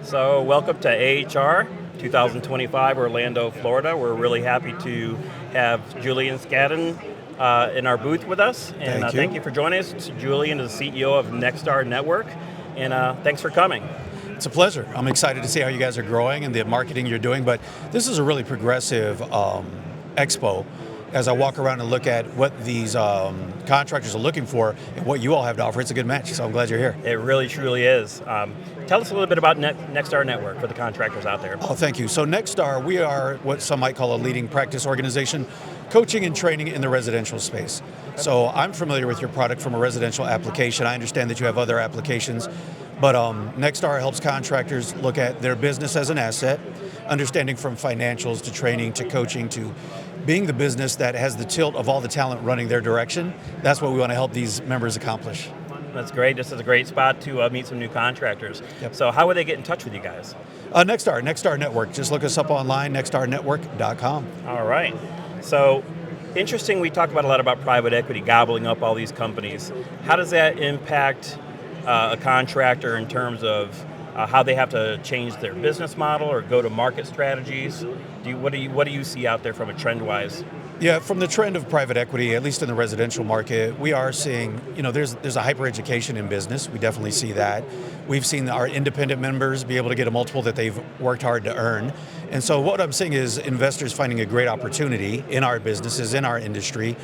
So welcome to AHR 2025 Orlando, Florida. We're really happy to have Julian Scadden in our booth with us. And thank you for joining us. Julian is the CEO of Nextstar Network. And thanks for coming. It's a pleasure. I'm excited to see how you guys are growing and the marketing you're doing, but this is a really progressive expo. As I walk around and look at what these contractors are looking for and what you all have to offer, it's a good match, so I'm glad you're here. It really, truly is. Tell us a little bit about Nextstar Network for the contractors out there. Oh, thank you. So Nextstar, we are what some might call a leading practice organization, coaching and training in the residential space. So I'm familiar with your product from a residential application. I understand that you have other applications, but Nextstar helps contractors look at their business as an asset, understanding from financials to training to coaching to being the business that has the tilt of all the talent running their direction. That's what we want to help these members accomplish. That's great. This is a great spot to meet some new contractors. Yep. So how would they get in touch with you guys? Nextstar Network. Just look us up online, nextstarnetwork.com. All right. So interesting, we talk a lot about private equity gobbling up all these companies. How does that impact a contractor in terms of how they have to change their business model or go-to-market strategies? What do you see out there from a trend-wise? Yeah, from the trend of private equity, at least in the residential market, we are seeing, there's a hyper-education in business. We definitely see that. We've seen our independent members be able to get a multiple that they've worked hard to earn. And so what I'm seeing is investors finding a great opportunity in our businesses, in our industry,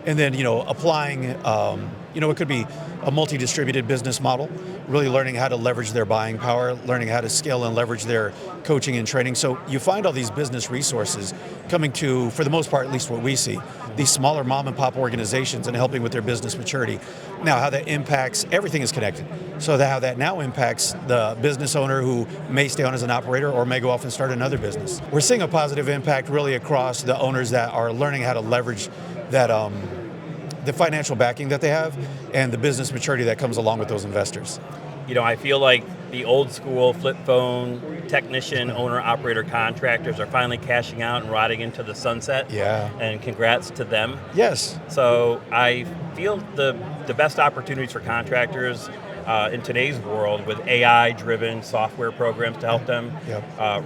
and then, applying, it could be a multi-distributed business model, really learning how to leverage their buying power, learning how to scale and leverage their coaching and training. So you find all these business resources coming to, for the most part, at least what we see, these smaller mom and pop organizations and helping with their business maturity. Now, how that impacts, everything is connected. So how that now impacts the business owner who may stay on as an operator or may go off and start another business. We're seeing a positive impact really across the owners that are learning how to leverage that the financial backing that they have and the business maturity that comes along with those investors. I feel like the old school flip phone technician, owner, operator contractors are finally cashing out and riding into the sunset. Yeah. And congrats to them. Yes. So I feel the best opportunities for contractors in today's world with AI-driven software programs to help them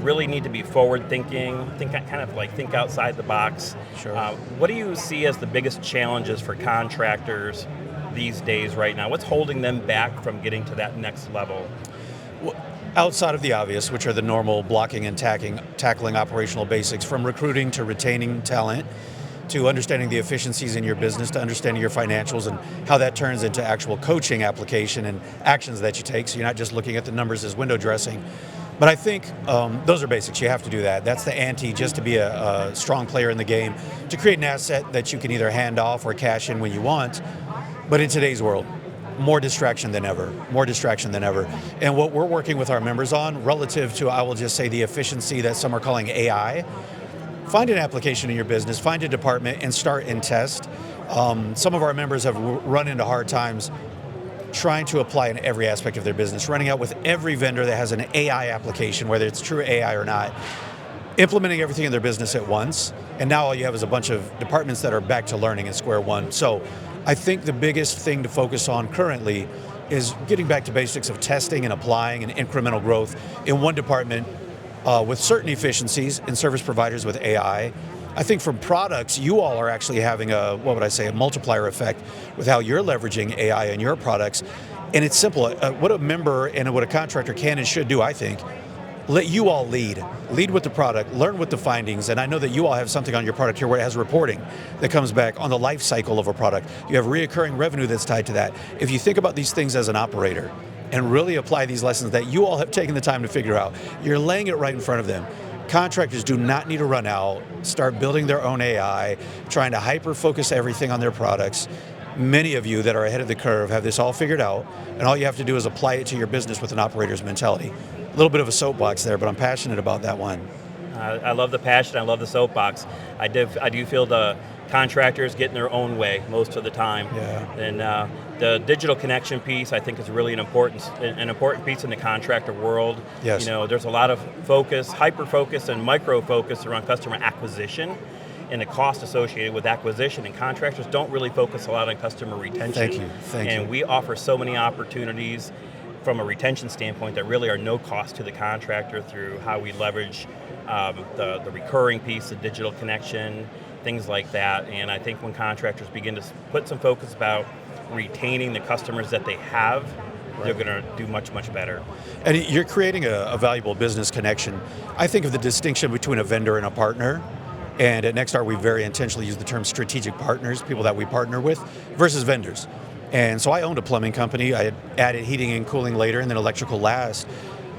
really need to be forward-thinking, think outside the box. Sure. What do you see as the biggest challenges for contractors these days right now? What's holding them back from getting to that next level? Well, outside of the obvious, which are the normal blocking and tackling operational basics, from recruiting to retaining talent, to understanding the efficiencies in your business, to understanding your financials and how that turns into actual coaching application and actions that you take, so you're not just looking at the numbers as window dressing. But I think those are basics. You have to do that. That's the ante just to be a strong player in the game, to create an asset that you can either hand off or cash in when you want. But in today's world, more distraction than ever. And what we're working with our members on relative to, I will just say, the efficiency that some are calling AI, find an application in your business, find a department, and start and test. Some of our members have run into hard times trying to apply in every aspect of their business, running out with every vendor that has an AI application, whether it's true AI or not, implementing everything in their business at once, and now all you have is a bunch of departments that are back to learning at square one. So I think the biggest thing to focus on currently is getting back to basics of testing and applying and incremental growth in one department with certain efficiencies in service providers with AI. I think from products, you all are actually having a multiplier effect with how you're leveraging AI in your products. And it's simple. What a member and what a contractor can and should do, I think, let you all lead with the product, learn with the findings. And I know that you all have something on your product here where it has reporting that comes back on the life cycle of a product. You have reoccurring revenue that's tied to that. If you think about these things as an operator and really apply these lessons that you all have taken the time to figure out, you're laying it right in front of them. Contractors do not need to run out, start building their own AI, trying to hyper-focus everything on their products. Many of you that are ahead of the curve have this all figured out, and all you have to do is apply it to your business with an operator's mentality. A little bit of a soapbox there, but I'm passionate about that one. I love the passion. I love the soapbox. I do feel the contractors get in their own way most of the time. Yeah. And the digital connection piece, I think, is really an important piece in the contractor world. Yes. There's a lot of focus, hyper-focus and micro-focus around customer acquisition and the cost associated with acquisition, and contractors don't really focus a lot on customer retention. Thank you. And we offer so many opportunities from a retention standpoint that really are no cost to the contractor through how we leverage the recurring piece, the digital connection, things like that. And I think when contractors begin to put some focus about retaining the customers that they have, they're going to do much, much better. And you're creating a valuable business connection. I think of the distinction between a vendor and a partner. And at Nextstar, we very intentionally use the term strategic partners, people that we partner with, versus vendors. And so I owned a plumbing company. I had added heating and cooling later, and then electrical last.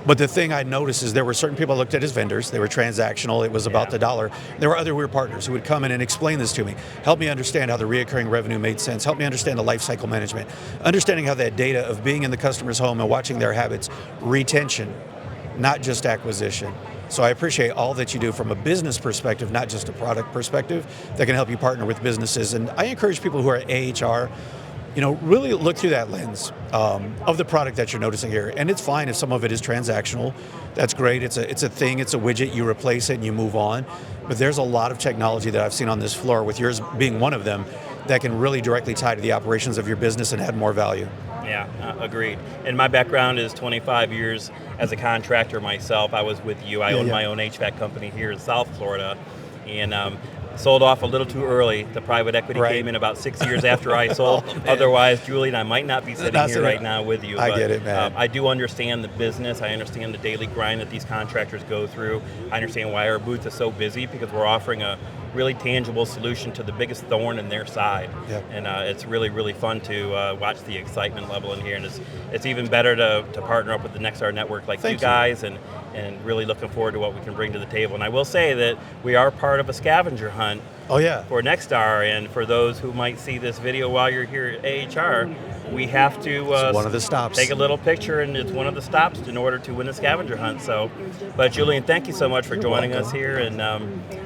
But the thing I noticed is there were certain people I looked at as vendors. They were transactional. It was about the dollar. There were other weird partners who would come in and explain this to me, help me understand how the reoccurring revenue made sense, help me understand the life cycle management, understanding how that data of being in the customer's home and watching their habits, retention, not just acquisition. So I appreciate all that you do from a business perspective, not just a product perspective, that can help you partner with businesses. And I encourage people who are AHR, really look through that lens of the product that you're noticing here. And it's fine if some of it is transactional. That's great. It's a thing. It's a widget. You replace it and you move on. But there's a lot of technology that I've seen on this floor, with yours being one of them, that can really directly tie to the operations of your business and add more value. Yeah, agreed. And my background is 25 years as a contractor myself. I was with you. I own my own HVAC company here in South Florida, and sold off a little too early. The private equity came in about 6 years after I sold. Otherwise, Julian, I might not be sitting here right now with you. I get it, man. I do understand the business. I understand the daily grind that these contractors go through. I understand why our booth is so busy, because we're offering a really tangible solution to the biggest thorn in their side. Yep. And it's really, really fun to watch the excitement level in here. And it's even better to partner up with the Nextstar network like you guys, and really looking forward to what we can bring to the table. And I will say that we are part of a scavenger hunt for Nextstar, and for those who might see this video while you're here at AHR, we have to it's one of the stops. Take a little picture, and it's one of the stops in order to win the scavenger hunt. So, but Julian, thank you so much for joining us here, and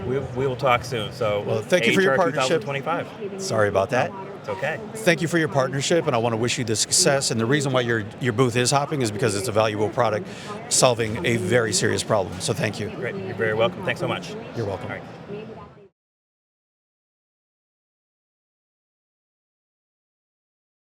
we will talk soon. So, thank you for your partnership. 2025. Sorry about that. It's okay. Thank you for your partnership, and I want to wish you the success. And the reason why your booth is hopping is because it's a valuable product solving a very serious problem. So thank you. Great. You're very welcome. Thanks so much. You're welcome. All right.